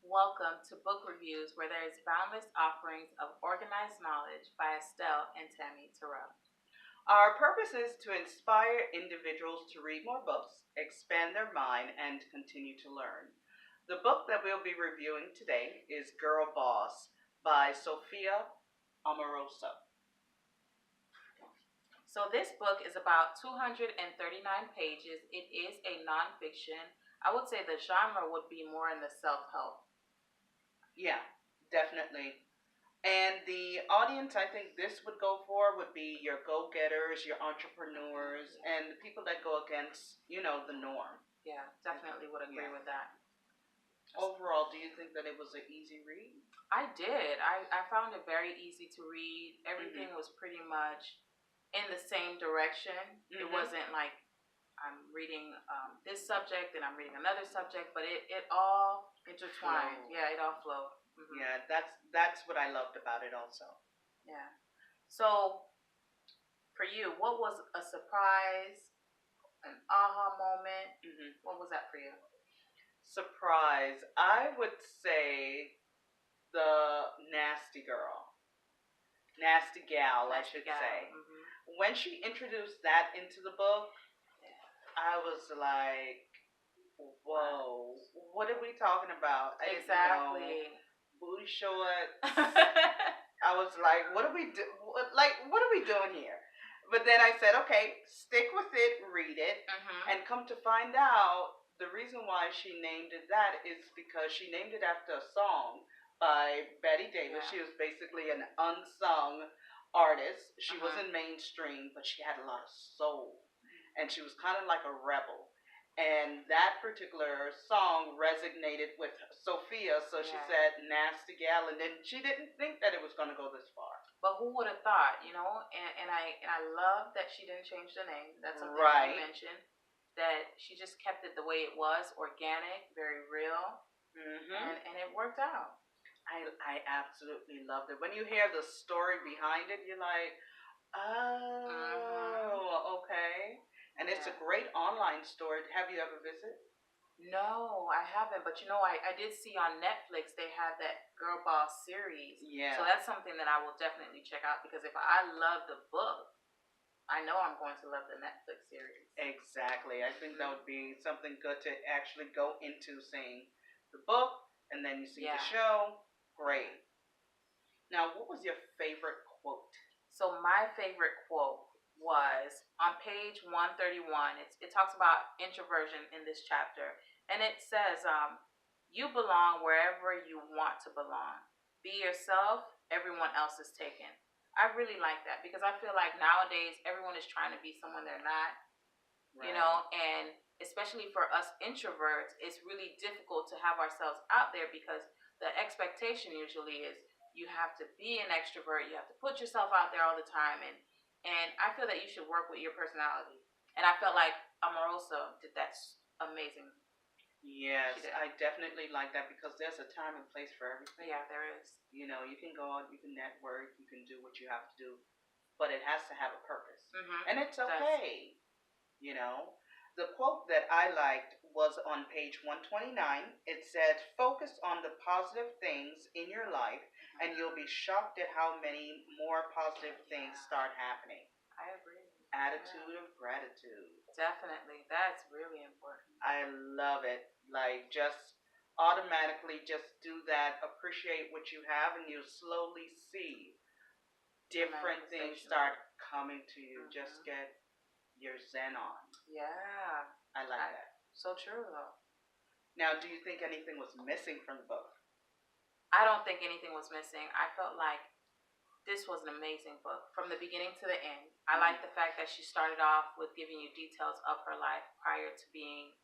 Welcome to Book Reviews, where there is boundless offerings of organized knowledge by Estelle and Tammy Terrell. Our purpose is to inspire individuals to read more books, expand their mind, and continue to learn. The book that we'll be reviewing today is Girl Boss by Sophia Amoroso. So, this book is about 239 pages. It is a nonfiction. I would say the genre would be more in the self help. Yeah, definitely. And the audience I think this would go for would be your go-getters, your entrepreneurs, and the people that go against, the norm. Yeah, definitely would agree with that. Overall, do you think that it was an easy read? I did. I found it very easy to read. Everything was pretty much in the same direction. It wasn't like I'm reading this subject and I'm reading another subject, but it all intertwined. Yeah, it all flowed. Yeah, that's what I loved about it also. Yeah. So, for you, what was a surprise, an aha moment? What was that for you? Surprise. I would say the nasty girl. Nasty gal, I should say. When she introduced that into the book, I was like, whoa, what are we talking about? I Exactly. didn't know. Booty shorts. I was like, what are we doing here? But then I said, okay, stick with it, read it, and come to find out, the reason why she named it that is because she named it after a song by Betty Davis. Yeah. She was basically an unsung artist. She wasn't mainstream, but she had a lot of soul, and she was kind of like a rebel. And that particular song resonated with Sophia, so she said "nasty gal," and then she didn't think that it was going to go this far. But who would have thought, And I love that she didn't change the name. That's something you mentioned. That she just kept it the way it was, organic, very real, and it worked out. I absolutely loved it. When you hear the story behind it, you're like, oh, okay. And it's a great online store. Have you ever visited? No, I haven't. But I did see on Netflix they have that Girl Boss series. Yeah. So that's something that I will definitely check out because if I love the book, I know I'm going to love the Netflix series. Exactly. I think that would be something good to actually go into seeing the book and then you see the show. Great. Now, what was your favorite quote? So my favorite quote was on page 131. It talks about introversion in this chapter. And it says, you belong wherever you want to belong. Be yourself, everyone else is taken. I really like that because I feel like nowadays everyone is trying to be someone they're not. Right. And especially for us introverts, it's really difficult to have ourselves out there because the expectation usually is you have to be an extrovert, you have to put yourself out there all the time, and I feel that you should work with your personality. And I felt like Amoroso did that amazing. Yes, I definitely like that because there's a time and place for everything. Yeah, there is. You can go out, you can network, you can do what you have to do, but it has to have a purpose. And it's okay. The quote that I liked was on page 129. It said, focus on the positive things in your life and you'll be shocked at how many more positive things start happening. I agree. Attitude of gratitude. Definitely. That's really important. I love it. Like, just automatically just do that, appreciate what you have, and you'll slowly see different things start coming to you. Just get your zen on. Yeah. I like that. So true, though. Now, do you think anything was missing from the book? I don't think anything was missing. I felt like this was an amazing book from the beginning to the end. I like the fact that she started off with giving you details of her life prior to being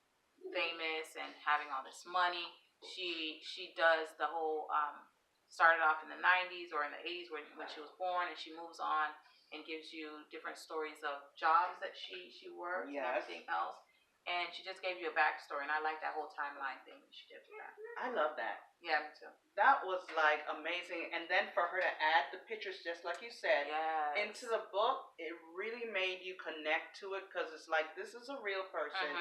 famous and having all this money. She does the whole started off in the 90s or in the 80s when she was born, and she moves on and gives you different stories of jobs that she worked and everything else. And she just gave you a backstory, and I like that whole timeline thing that she did for that. I love that. Yeah, me too. That was like amazing. And then for her to add the pictures, just like you said, into the book, it really made you connect to it because it's like, this is a real person.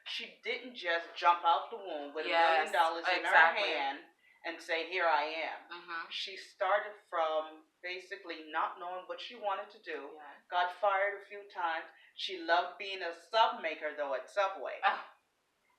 She didn't just jump out the womb with $1 million in her hand and say, here I am. Mm-hmm. She started from basically not knowing what she wanted to do, got fired a few times. She loved being a sub maker, though, at Subway. Oh.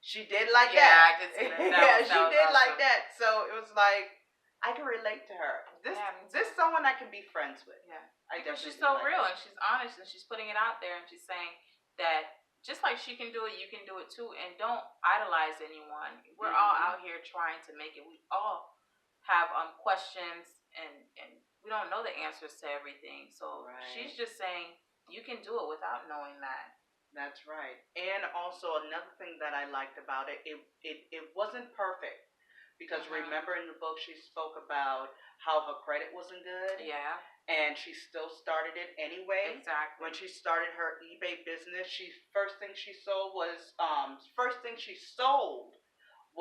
She did like that. Yeah, I did see that. She did awesome. Like that. So it was like, I can relate to her. This is someone I can be friends with. Yeah. Because she's so real and she's honest and she's putting it out there and she's saying that just like she can do it, you can do it too. And don't idolize anyone. We're all out here trying to make it. We all have questions and we don't know the answers to everything. So she's just saying you can do it without knowing that. That's right. And also another thing that I liked about it, it wasn't perfect. Because remember in the book she spoke about how her credit wasn't good. Yeah. And she still started it anyway. Exactly. When she started her eBay business, first thing she sold was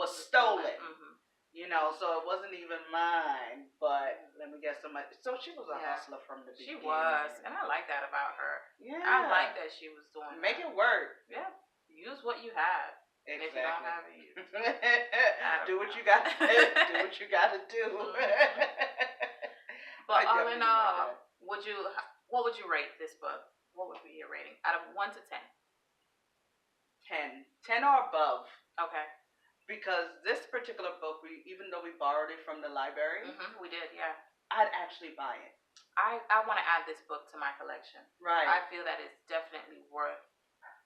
stolen. Mm-hmm. You know, so it wasn't even mine. But let me guess, so she was a hustler from the beginning. She was, and I like that about her. Yeah. I like that she was doing. Make it work. Yeah. Use what you have. Exactly. And if you don't have it, do what you got. Do what you got to do. But all in all, what would you rate this book? What would be your rating out of 1 to 10? 10 or above. Okay. Because this particular book, even though we borrowed it from the library, we did, yeah. I'd actually buy it. I want to add this book to my collection. Right. I feel that it's definitely worth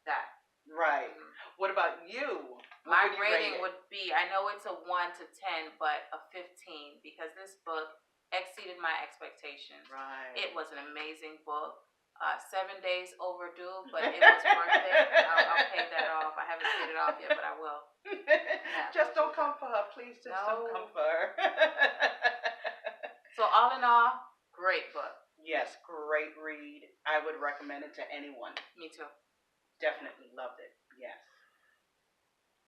that. Right. What about you? My rating would be, I know it's a 1 to 10, but a 15 because this book exceeded my expectations. Right. It was an amazing book. 7 days overdue, but it was worth it. I'll pay that off. I haven't paid it off yet, but I will. Just don't come for her, please. Just don't come for her. So all in all, great book. Yes, great read. I would recommend it to anyone. Me too. Definitely loved it. Yes.